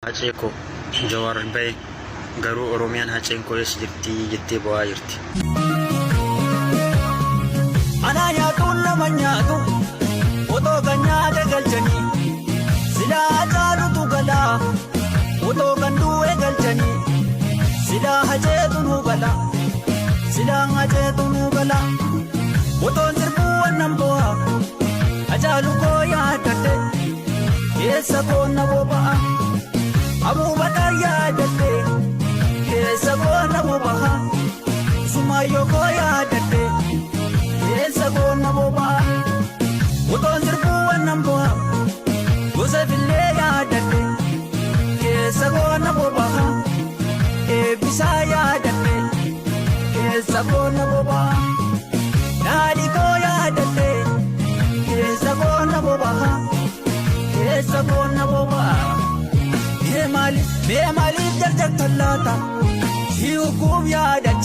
Haceekoo Jawaar bahe garuu Oromiyaan haceen kolees jirti jettee bu'aa jirti. Anaa nyaatuun nama nyaatu otoo kan nyaata galchanii silaa caalutu galaa otoo kan du'e galchanii silaa haceetu nu gala silaa haceetu nu gala otoon sirbuu wannan bu'aa hacaalu koo yaadadhe keessa koo na boba'a Abubakar yaadadhe keessa koo na boba'a Sumayyoo koo yaadadhe keessa koo na boba'a otoon sirbuu wannan bu'aa Gosaafillee yaadadhe keessa koo na boba'a eebbisaa yaadadhe keessa koo na boba'a naadhii koo yaadadhe keessa koo na boba'a keessa koo na boba'a mee maaliif jarjartan laata si hukuuf yaadadhe